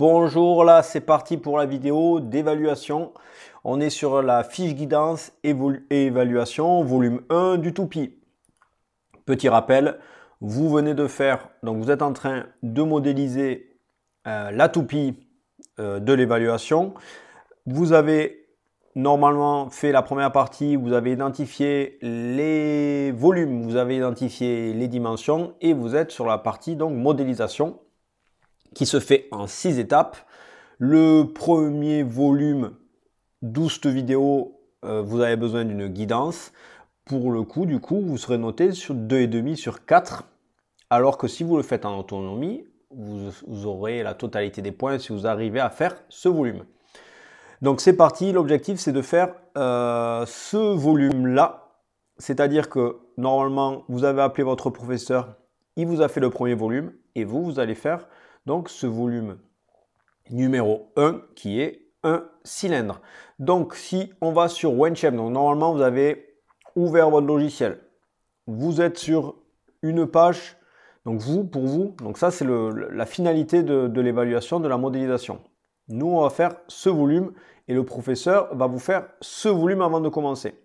Bonjour, là c'est parti pour la vidéo d'évaluation. On est sur la fiche guidance et évaluation volume 1 du Toupie. Petit rappel, vous venez de faire, donc vous êtes en train de modéliser la toupie de l'évaluation. Vous avez normalement fait la première partie, vous avez identifié les volumes, vous avez identifié les dimensions et vous êtes sur la partie donc modélisation qui se fait en 6 étapes. Le premier volume, 12 vidéos, vous avez besoin d'une guidance. Pour le coup, du coup, vous serez noté sur 2,5 sur 4. Alors que si vous le faites en autonomie, vous aurez la totalité des points si vous arrivez à faire ce volume. Donc c'est parti, l'objectif c'est de faire ce volume-là. C'est-à-dire que normalement, vous avez appelé votre professeur, il vous a fait le premier volume et vous allez faire donc ce volume numéro 1 qui est un cylindre. Donc si on va sur OneShape, donc normalement vous avez ouvert votre logiciel, vous êtes sur une page, donc pour vous, donc ça c'est la finalité de l'évaluation, de la modélisation. Nous on va faire ce volume et le professeur va vous faire ce volume avant de commencer.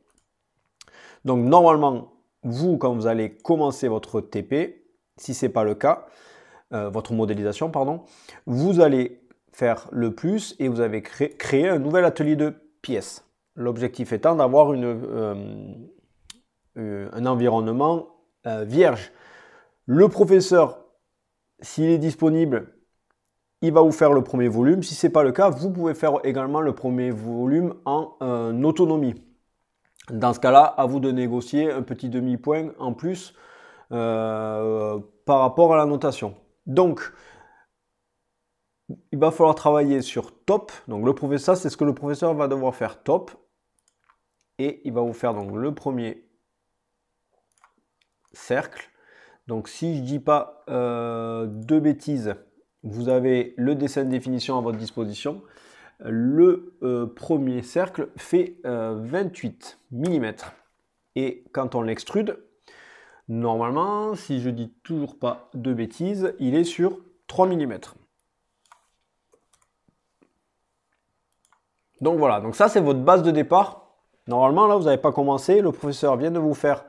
Donc normalement, vous quand vous allez commencer votre TP, si ce n'est pas le cas, votre modélisation, pardon, vous allez faire le plus et vous avez créé un nouvel atelier de pièces. L'objectif étant d'avoir un environnement vierge. Le professeur, s'il est disponible, il va vous faire le premier volume. Si ce n'est pas le cas, vous pouvez faire également le premier volume en autonomie. Dans ce cas-là, à vous de négocier un petit demi-point en plus par rapport à la notation. Donc, il va falloir travailler sur top. Donc, le professeur, c'est ce que le professeur va devoir faire top. Et il va vous faire donc le premier cercle. Donc, si je ne dis pas de bêtises, vous avez le dessin de définition à votre disposition. Le premier cercle fait 28 mm. Et quand on l'extrude, normalement, si je dis toujours pas de bêtises, il est sur 3 mm. Donc voilà, donc ça c'est votre base de départ. Normalement là vous n'avez pas commencé, le professeur vient de vous faire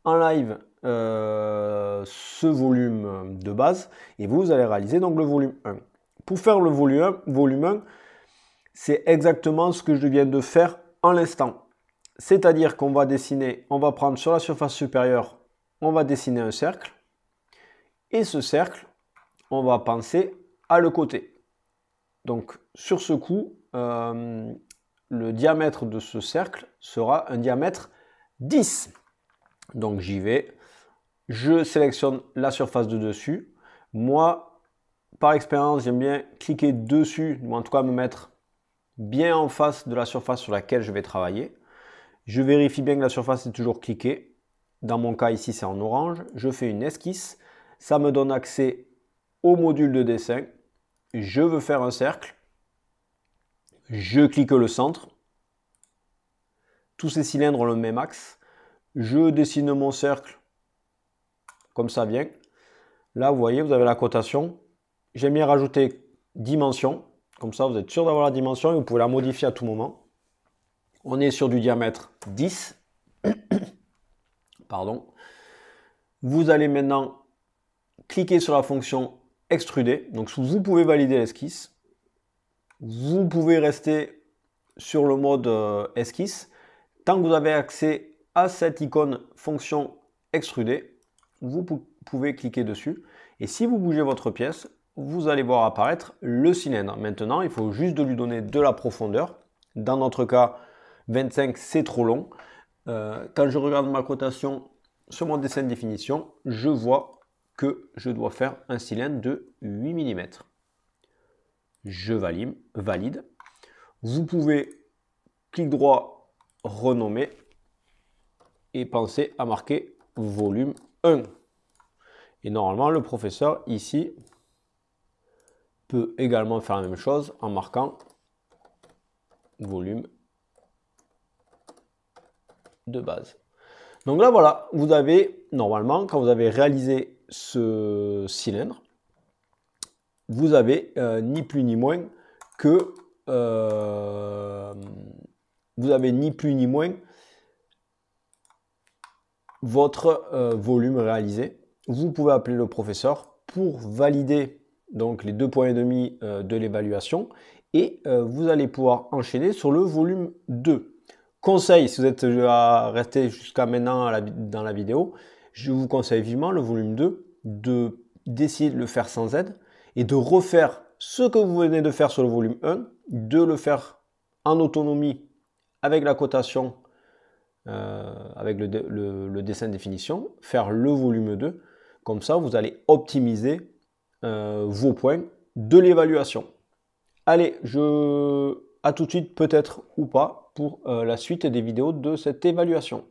en live ce volume de base et vous allez réaliser donc le volume 1. Pour faire le volume 1, c'est exactement ce que je viens de faire en l'instant. C'est-à-dire qu'on va dessiner, on va prendre sur la surface supérieure, on va dessiner un cercle et ce cercle, on va penser à le côté. Donc sur ce coup, le diamètre de ce cercle sera un diamètre 10. Donc j'y vais, je sélectionne la surface de dessus. Moi, par expérience, j'aime bien cliquer dessus, ou en tout cas me mettre bien en face de la surface sur laquelle je vais travailler. Je vérifie bien que la surface est toujours cliquée. Dans mon cas ici, c'est en orange. Je fais une esquisse. Ça me donne accès au module de dessin. Je veux faire un cercle. Je clique le centre. Tous ces cylindres ont le même axe. Je dessine mon cercle comme ça vient. Là, vous voyez, vous avez la cotation. J'aime bien rajouter dimension. Comme ça, vous êtes sûr d'avoir la dimension et vous pouvez la modifier à tout moment. On est sur du diamètre 10. Pardon. Vous allez maintenant cliquer sur la fonction extruder. Donc, vous pouvez valider l'esquisse. Vous pouvez rester sur le mode esquisse. Tant que vous avez accès à cette icône fonction extruder, vous pouvez cliquer dessus. Et si vous bougez votre pièce, vous allez voir apparaître le cylindre. Maintenant, il faut juste de lui donner de la profondeur. Dans notre cas, 25, c'est trop long. Quand je regarde ma cotation sur mon dessin de définition, je vois que je dois faire un cylindre de 8 mm. Je valide. Vous pouvez, clic droit, renommer et penser à marquer volume 1. Et normalement, le professeur ici peut également faire la même chose en marquant volume de base. Donc là, voilà, vous avez, normalement, quand vous avez réalisé ce cylindre, vous avez ni plus ni moins que votre volume réalisé. Vous pouvez appeler le professeur pour valider donc les 2,5 points de l'évaluation et vous allez pouvoir enchaîner sur le volume 2. Conseil, si vous êtes resté jusqu'à maintenant dans la vidéo, je vous conseille vivement le volume 2 d'essayer de le faire sans aide et de refaire ce que vous venez de faire sur le volume 1, de le faire en autonomie avec la cotation, avec le dessin de définition, faire le volume 2. Comme ça, vous allez optimiser vos points de l'évaluation. Allez, à tout de suite peut-être ou pas pour la suite des vidéos de cette évaluation.